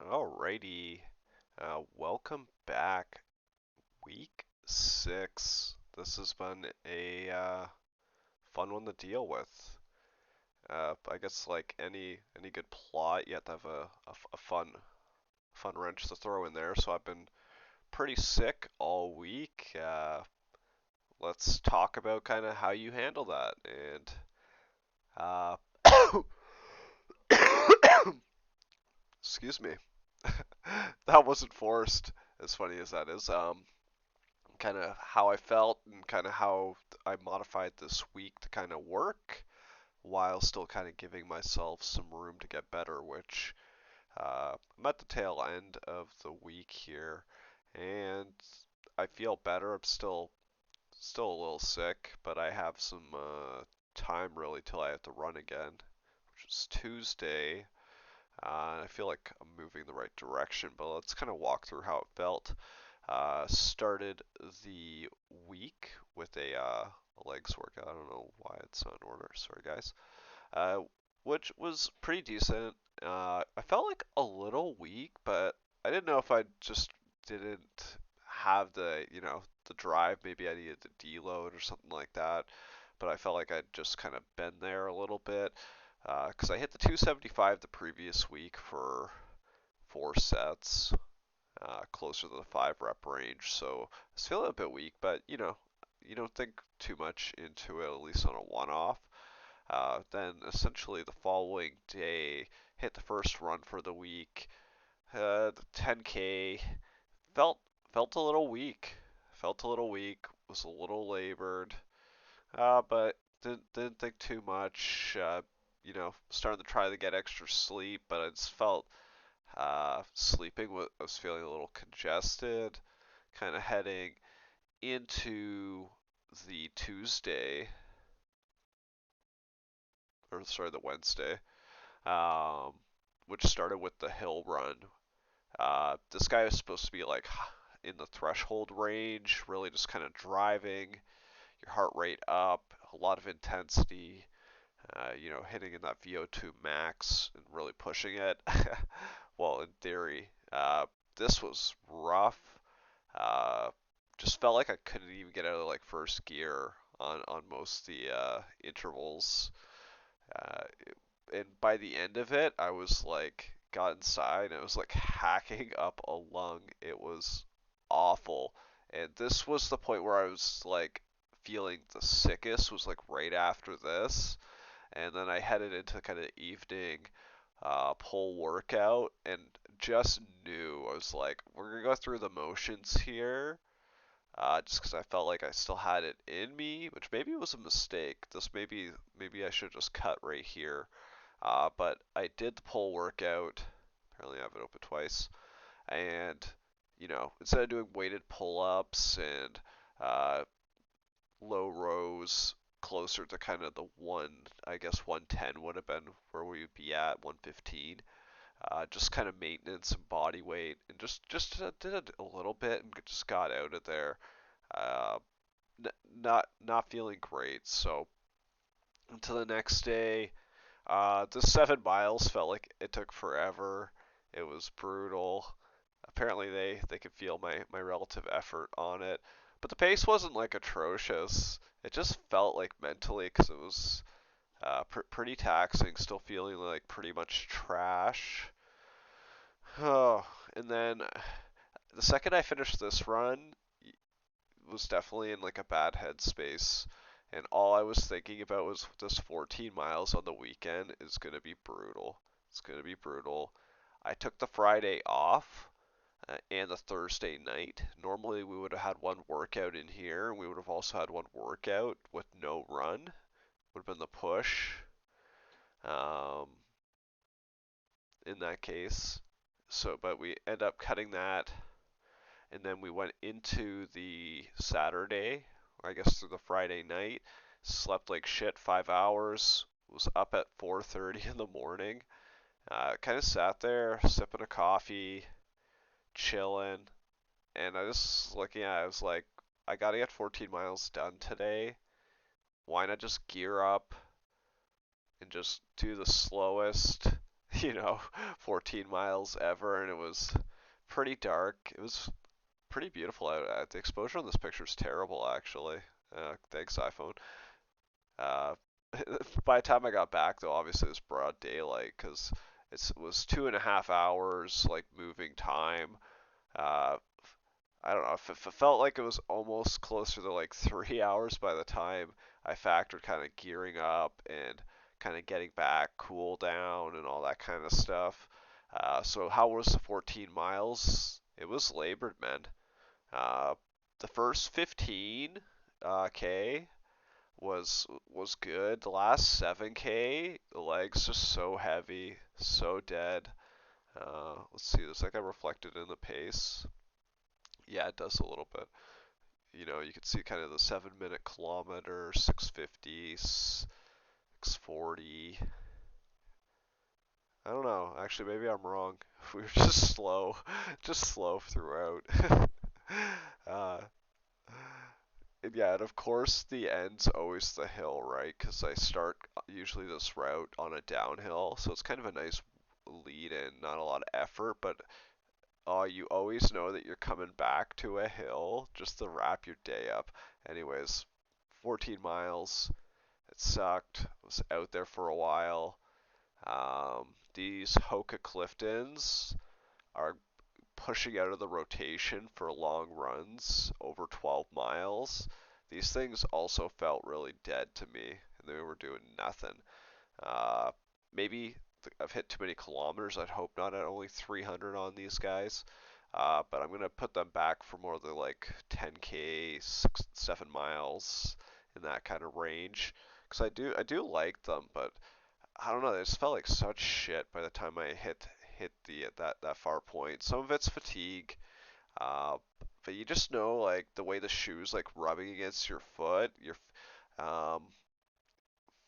Alrighty, welcome back. Week 6. This has been a fun one to deal with. I guess like any good plot, you have to have a fun wrench to throw in there. So I've been pretty sick all week. Let's talk about kind of how you handle that. And uh, excuse me, that wasn't forced. As funny as that is. Kind of how I felt and kind of how I modified this week to kind of work while still kind of giving myself some room to get better, which I'm at the tail end of the week here and I feel better. I'm still a little sick, but I have some time really till I have to run again, which is Tuesday. I feel like I'm moving the right direction, but let's kind of walk through how it felt. Started the week with a legs workout. I don't know why it's not in order. Sorry, guys. Uh, which was pretty decent. I felt like a little weak, but I didn't know if I just didn't have the drive. Maybe I needed to deload or something like that. But I felt like I'd just kind of been there a little bit. Because I hit the 275 the previous week for 4 sets, closer to the 5 rep range. So I was feeling a bit weak, but you don't think too much into it, at least on a one-off. Then essentially the following day, hit the first run for the week. The 10K felt felt a little weak. Felt a little weak. Was a little labored, but didn't think too much. Starting to try to get extra sleep, but I just felt sleeping. I was feeling a little congested, kind of heading into the Tuesday, or sorry, the Wednesday, um, which started with the hill run. This guy was supposed to be like in the threshold range, really just kind of driving your heart rate up, a lot of intensity, hitting in that VO2 max and really pushing it. Well, in theory, this was rough. Uh, just felt like I couldn't even get out of like first gear on most of the intervals. Uh, and by the end of it, I was like got inside and I was like hacking up a lung. It was awful. And this was the point where I was like feeling the sickest was like right after this. And then I headed into kind of evening pull workout and just knew I was like, we're gonna go through the motions here, just because I felt like I still had it in me, which maybe was a mistake. This maybe I should just cut right here. But I did the pull workout. Apparently, I have it open twice, and instead of doing weighted pull-ups and uh, low rows closer to kind of the I guess 110 would have been where we would be at 115. Just kind of maintenance and body weight, and just did it a little bit and just got out of there. Uh, not feeling great. So until the next day, the 7 miles felt like it took forever. It was brutal. Apparently they could feel my relative effort on it, but the pace wasn't like atrocious. It just felt like mentally because it was pretty taxing. Still feeling like pretty much trash. Oh, and then the second I finished this run, was definitely in like a bad headspace. And all I was thinking about was this 14 miles on the weekend is going to be brutal. It's going to be brutal. I took the Friday off and the Thursday night. Normally we would have had one workout in here, and we would have also had one workout with no run. Would have been the push um, in that case. So, but we end up cutting that, and then we went into the Saturday, or I guess through the Friday night. Slept like shit, 5 hours. Was up at 4:30 in the morning. Kind of sat there sipping a coffee, chilling, and I just looking at it, I was like, I gotta get 14 miles done today. Why not just gear up and just do the slowest, you know, 14 miles ever, and it was pretty dark. It was pretty beautiful out. The exposure on this picture is terrible, actually. Thanks, iPhone. Uh, by the time I got back, though, obviously it was broad daylight because it was 2.5 hours, like moving time. Uh, I don't know. If it felt like it was almost closer to like 3 hours by the time I factored kind of gearing up and kind of getting back, cool down, and all that kind of stuff. So how was the 14 miles? It was labored, man. Uh, the first 15 k was good. The last 7k, the legs just so heavy, so dead. Let's see, does that get reflected in the pace? Yeah, it does a little bit. You know, you can see kind of the 7 minute kilometer, 650, 640. I don't know. Actually, maybe I'm wrong. We were just slow throughout. uh, and yeah, and of course the end's always the hill, right? Because I start usually this route on a downhill, so it's kind of a nice lead in, not a lot of effort, but you always know that you're coming back to a hill just to wrap your day up. Anyways, 14 miles. It sucked. I was out there for a while. These Hoka Cliftons are pushing out of the rotation for long runs over 12 miles. These things also felt really dead to me, and they were doing nothing. Uh, Maybe I've hit too many kilometers. I'd hope not at only 300 on these guys. But I'm gonna put them back for more than like 10k, 7 miles in that kind of range. Because I do like them, but I don't know. They just felt like such shit by the time I hit the that far point. Some of it's fatigue, uh, but you just know like the way the shoes like rubbing against your foot, your um,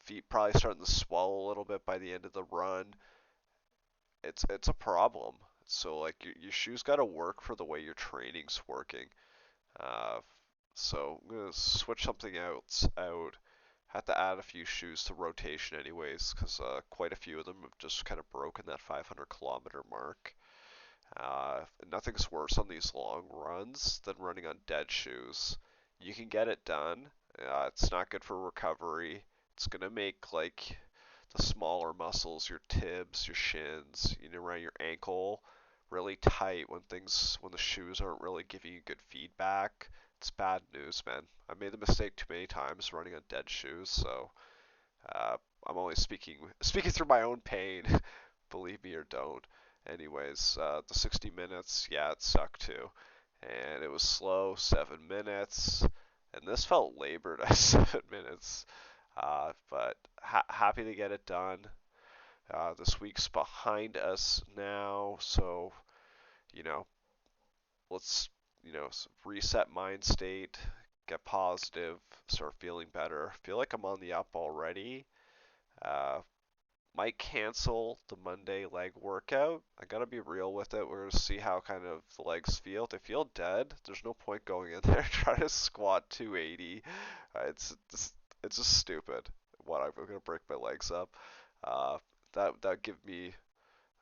feet probably starting to swell a little bit by the end of the run. It's a problem. So like your shoes got to work for the way your training's working. Uh, so I'm gonna switch something else out. Had to add a few shoes to rotation anyways, because quite a few of them have just kind of broken that 500-kilometer mark. Nothing's worse on these long runs than running on dead shoes. You can get it done. It's not good for recovery. It's gonna make like the smaller muscles, your tibs, your shins, around your ankle, really tight when the shoes aren't really giving you good feedback. It's bad news, man. I made the mistake too many times running on dead shoes, so uh, I'm only speaking through my own pain. Believe me or don't. Anyways, the 60 minutes, yeah, it sucked too, and it was slow, 7 minutes, and this felt labored at 7 minutes. But happy to get it done. This week's behind us now, so you know, let's reset mind state, get positive, start feeling better. Feel like I'm on the up already. Uh, might cancel the Monday leg workout. I gotta be real with it. We're gonna see how kind of the legs feel. If they feel dead, there's no point going in there trying to squat 280. It's just stupid. What, I'm gonna break my legs up. Uh, that give me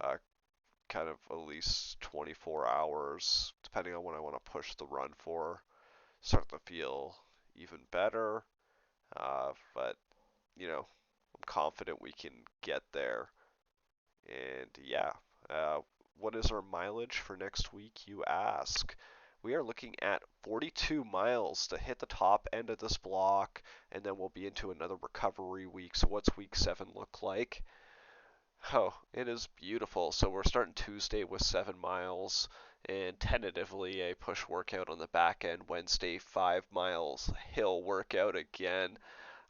uh, kind of at least 24 hours, depending on when I want to push the run for, start to feel even better. But I'm confident we can get there. And yeah, uh, what is our mileage for next week, you ask? We are looking at 42 miles to hit the top end of this block, and then we'll be into another recovery week. So, what's week 7 look like? Oh, it is beautiful. So, we're starting Tuesday with 7 miles, and tentatively a push workout on the back end. Wednesday, 5 miles hill workout again.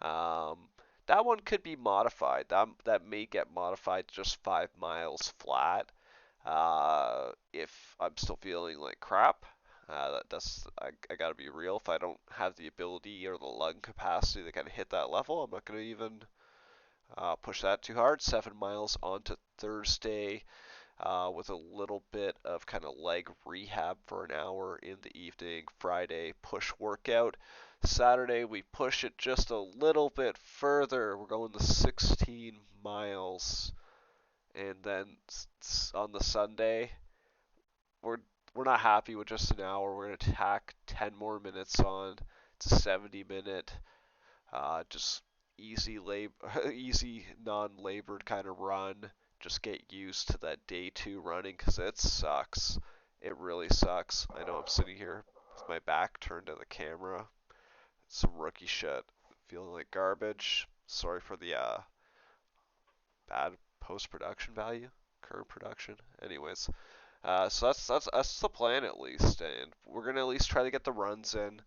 Um, that one could be modified. That may get modified to just 5 miles flat. If I'm still feeling like crap, I gotta be real. If I don't have the ability or the lung capacity to kind of hit that level, I'm not gonna even push that too hard. 7 miles on to Thursday with a little bit of kind of leg rehab for an hour in the evening. Friday, push workout. Saturday, we push it just a little bit further. We're going to 16 miles. and then on the Sunday we're we're not happy with just an hour. We're gonna tack 10 more minutes on. It's a 70-minute, just easy easy non-labored kind of run. Just get used to that day two running because it sucks. It really sucks. I know I'm sitting here with my back turned to the camera. Some rookie shit. Feeling like garbage. Sorry for the bad post-production value, current production. Anyways, so that's the plan at least, and we're gonna at least try to get the runs in.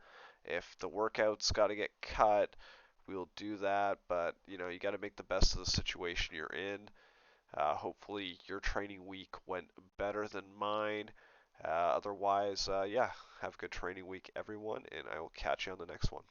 If the workout's got to get cut, we'll do that. But you got to make the best of the situation you're in. Hopefully, your training week went better than mine. Otherwise, yeah, have a good training week, everyone, and I will catch you on the next one.